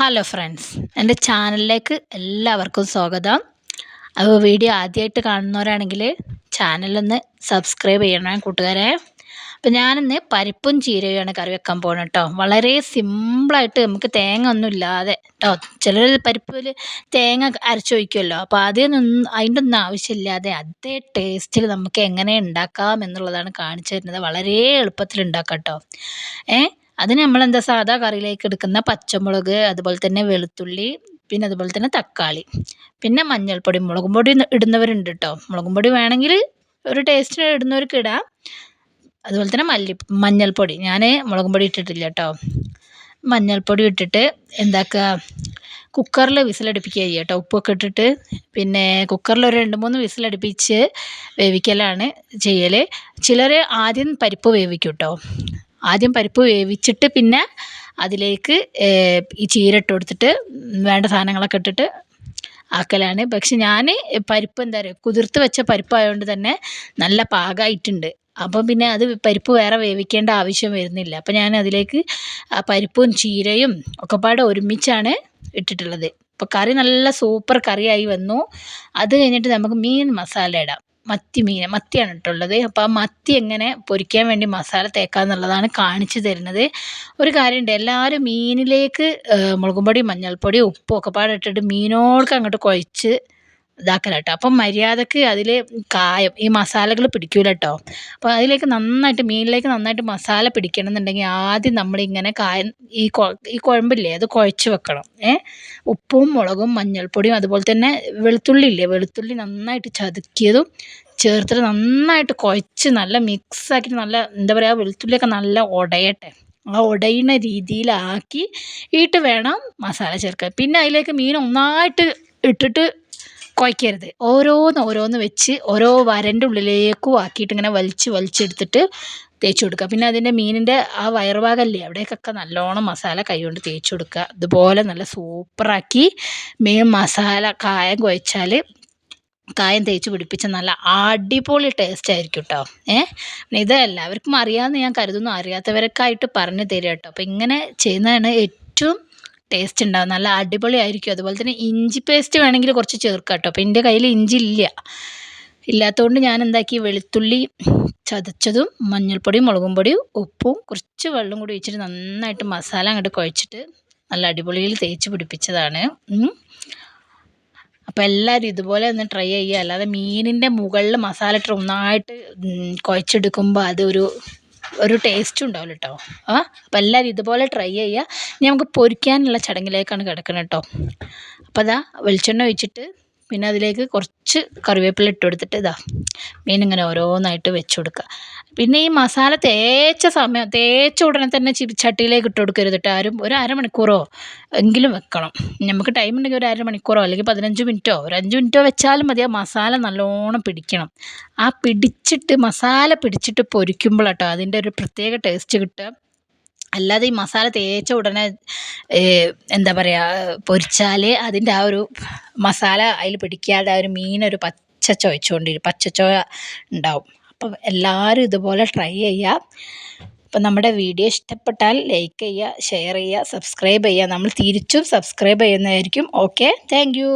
Hello friends, എൻ്റെ ചാനലിലേക്ക് എല്ലാവർക്കും സ്വാഗതം. അപ്പോൾ വീഡിയോ ആദ്യമായിട്ട് കാണുന്നവരാണെങ്കിൽ ചാനലൊന്ന് സബ്സ്ക്രൈബ് ചെയ്യണം കൂട്ടുകാരെ. അപ്പോൾ ഞാനിന്ന് പരിപ്പും ചീരയുമാണ് കറി വെക്കാൻ പോകുന്നത് കേട്ടോ. വളരെ സിമ്പിളായിട്ട് നമുക്ക് തേങ്ങ ഒന്നും ഇല്ലാതെ കേട്ടോ. ചിലർ പരിപ്പിൽ തേങ്ങ അരച്ചൊഴിക്കുമല്ലോ, അപ്പോൾ അതിൻ്റെ ഒന്നും ആവശ്യമില്ലാതെ അതേ ടേസ്റ്റിൽ നമുക്ക് എങ്ങനെ ഉണ്ടാക്കാം എന്നുള്ളതാണ് കാണിച്ചു തരുന്നത്. വളരെ എളുപ്പത്തിൽ ഉണ്ടാക്കാം കേട്ടോ. അതിന് നമ്മളെന്താ സാധാ കറിയിലേക്ക് എടുക്കുന്ന പച്ചമുളക്, അതുപോലെ തന്നെ വെളുത്തുള്ളി, പിന്നെ അതുപോലെ തന്നെ തക്കാളി, പിന്നെ മഞ്ഞൾപ്പൊടി, മുളകും പൊടി ഇടുന്നവരുണ്ട് കേട്ടോ. മുളകും പൊടി വേണമെങ്കിൽ ഒരു ടേസ്റ്റിന് ഇടുന്നവർക്ക് ഇടാം. അതുപോലെ തന്നെ മഞ്ഞൾപ്പൊടി, ഞാൻ മുളകും പൊടി ഇട്ടിട്ടില്ല കേട്ടോ. മഞ്ഞൾപ്പൊടി ഇട്ടിട്ട് എന്താക്കുക, കുക്കറിൽ വിസിലടുപ്പിക്കുക ചെയ്യുക കേട്ടോ. ഉപ്പൊക്കെ ഇട്ടിട്ട് പിന്നെ കുക്കറിൽ ഒരു 2-3 വിസിലടുപ്പിച്ച് വേവിക്കലാണ് ചെയ്യൽ. ചിലർ ആദ്യം പരിപ്പ് വേവിക്കും കേട്ടോ. ആദ്യം പരിപ്പ് വേവിച്ചിട്ട് പിന്നെ അതിലേക്ക് ഈ ചീര ഇട്ട് കൊടുത്തിട്ട് വേണ്ട സാധനങ്ങളൊക്കെ ഇട്ടിട്ട് ആക്കലാണ്. പക്ഷെ ഞാൻ പരിപ്പ് എന്താ പറയുക, കുതിർത്ത് വെച്ച പരിപ്പായതുകൊണ്ട് തന്നെ നല്ല പാകമായിട്ടുണ്ട്. അപ്പം പിന്നെ അത് പരിപ്പ് വേറെ വേവിക്കേണ്ട ആവശ്യം വരുന്നില്ല. അപ്പം ഞാൻ അതിലേക്ക് ആ പരിപ്പും ചീരയും ഒക്കെപ്പാടെ ഒരുമിച്ചാണ് ഇട്ടിട്ടുള്ളത്. അപ്പോൾ കറി നല്ല സൂപ്പർ കറിയായി വന്നു. അത് കഴിഞ്ഞിട്ട് നമുക്ക് മീൻ മസാല ഇടാം. മത്തിയാണ് ഇട്ടുള്ളത്. അപ്പോൾ ആ മത്തി എങ്ങനെ പൊരിക്കാൻ വേണ്ടി മസാല തേക്കാന്നുള്ളതാണ് കാണിച്ചു തരുന്നത്. ഒരു കാര്യമുണ്ട്, എല്ലാവരും മീനിലേക്ക് മുളകും പൊടി, മഞ്ഞൾപ്പൊടി, ഉപ്പും ഒക്കെ പാടെ ഇട്ടിട്ട് മീനോടൊക്കെ അങ്ങോട്ട് കുഴച്ച് ഇതാക്കല കേട്ടോ. അപ്പം മര്യാദക്ക് അതിൽ കായം ഈ മസാലകൾ പിടിക്കൂല കേട്ടോ. അപ്പോൾ അതിലേക്ക് മീനിലേക്ക് നന്നായിട്ട് മസാല പിടിക്കണം എന്നുണ്ടെങ്കിൽ ആദ്യം നമ്മളിങ്ങനെ കായം ഈ കുഴമ്പില്ലേ അത് കുഴച്ച് വെക്കണം. ഉപ്പും മുളകും മഞ്ഞൾപ്പൊടിയും അതുപോലെ തന്നെ വെളുത്തുള്ളി നന്നായിട്ട് ചതുക്കിയതും ചേർത്തിട്ട് നന്നായിട്ട് കുഴച്ച് നല്ല മിക്സാക്കിയിട്ട് നല്ല എന്താ പറയുക, വെളുത്തുള്ളിയൊക്കെ നല്ല ഉടയട്ടെ. ആ ഉടയുന്ന രീതിയിലാക്കി ഇട്ട് വേണം മസാല ചേർക്കാൻ. പിന്നെ അതിലേക്ക് മീൻ ഒന്നായിട്ട് ഇട്ടിട്ട് കുഴക്കരുത്. ഓരോന്ന് വെച്ച് ഓരോ വരൻ്റെ ഉള്ളിലേക്കും ആക്കിയിട്ട് ഇങ്ങനെ വലിച്ചെടുത്തിട്ട് തേച്ച് കൊടുക്കുക. പിന്നെ അതിൻ്റെ മീനിൻ്റെ ആ വയറുഭാഗമല്ലേ അവിടേക്കൊക്കെ നല്ലോണം മസാല കൈകൊണ്ട് തേച്ച് കൊടുക്കുക. ഇതുപോലെ നല്ല സൂപ്പറാക്കി മീൻ മസാല കായം കുഴച്ചാൽ കായം തേച്ച് പിടിപ്പിച്ച നല്ല അടിപൊളി ടേസ്റ്റ് ആയിരിക്കും കേട്ടോ. പിന്നെ ഇത് എല്ലാവർക്കും അറിയാമെന്ന് ഞാൻ കരുതുന്നു. അറിയാത്തവർക്കായിട്ട് പറഞ്ഞു തരിക കേട്ടോ. അപ്പോൾ ഇങ്ങനെ ചെയ്യുന്നതാണ് ഏറ്റവും ടേസ്റ്റ് ഉണ്ടാവും, നല്ല അടിപൊളി ആയിരിക്കും. അതുപോലെ തന്നെ ഇഞ്ചി പേസ്റ്റ് വേണമെങ്കിൽ കുറച്ച് ചേർക്കാം കേട്ടോ. അപ്പോൾ എൻ്റെ കയ്യിൽ ഇഞ്ചി ഇല്ലാത്തതുകൊണ്ട് ഞാൻ എന്താക്കി, വെളുത്തുള്ളി ചതച്ചതും മഞ്ഞൾപ്പൊടിയും മുളകും പൊടിയും ഉപ്പും കുറച്ച് വെള്ളം കൂടി ഒഴിച്ചിട്ട് നന്നായിട്ട് മസാല അങ്ങോട്ട് കുഴച്ചിട്ട് നല്ല അടിപൊളിയിൽ തേച്ച് പിടിപ്പിച്ചതാണ്. അപ്പോൾ എല്ലാവരും ഇതുപോലെ ഒന്ന് ട്രൈ ചെയ്യുക. അല്ലാതെ മീനിൻ്റെ മുകളിൽ മസാല ഇട്ട് ഒന്നായിട്ട് കുഴച്ചെടുക്കുമ്പോൾ ഒരു ടേസ്റ്റും ഉണ്ടാവില്ല കേട്ടോ. അപ്പോൾ എല്ലാവരും ഇതുപോലെ ട്രൈ ചെയ്യുക. ഇനി നമുക്ക് പൊരിക്കാനുള്ള ചടങ്ങിലേക്കാണ് കിടക്കുന്നത് കേട്ടോ. അപ്പോൾ അതാ വെളിച്ചെണ്ണ ഒഴിച്ചിട്ട് പിന്നെ അതിലേക്ക് കുറച്ച് കറിവേപ്പില ഇട്ട് കൊടുത്തിട്ട് മീനിങ്ങനെ ഓരോന്നായിട്ട് വെച്ച് കൊടുക്കുക. പിന്നെ ഈ മസാല തേച്ച ഉടനെ തന്നെ ചട്ടിയിലേക്ക് ഇട്ട് കൊടുക്കരുത് കേട്ടോ. ഒരു അരമണിക്കൂറോ എങ്കിലും വെക്കണം. നമുക്ക് ടൈം ഉണ്ടെങ്കിൽ ഒരു അരമണിക്കൂറോ അല്ലെങ്കിൽ 15 മിനിറ്റോ ഒരു 5 മിനിറ്റോ വെച്ചാലും മതി. ആ മസാല നല്ലോണം പിടിക്കണം. മസാല പിടിച്ചിട്ട് പൊരിക്കുമ്പോൾ കേട്ടോ അതിൻ്റെ ഒരു പ്രത്യേക ടേസ്റ്റ് കിട്ടുക. അല്ലാതെ ഈ മസാല തേച്ച ഉടനെ എന്താ പറയുക പൊരിച്ചാൽ അതിൻ്റെ ആ ഒരു മസാല അതിൽ പിടിക്കാതെ ആ ഒരു മീനൊരു പച്ചച്ചോയ ഉണ്ടാവും. അപ്പം എല്ലാവരും ഇതുപോലെ ട്രൈ ചെയ്യുക. അപ്പം നമ്മുടെ വീഡിയോ ഇഷ്ടപ്പെട്ടാൽ ലൈക്ക് ചെയ്യുക, ഷെയർ ചെയ്യുക, സബ്സ്ക്രൈബ് ചെയ്യുക. നമ്മൾ തിരിച്ചും സബ്സ്ക്രൈബ് ചെയ്യുന്നതായിരിക്കും. Okay, thank you.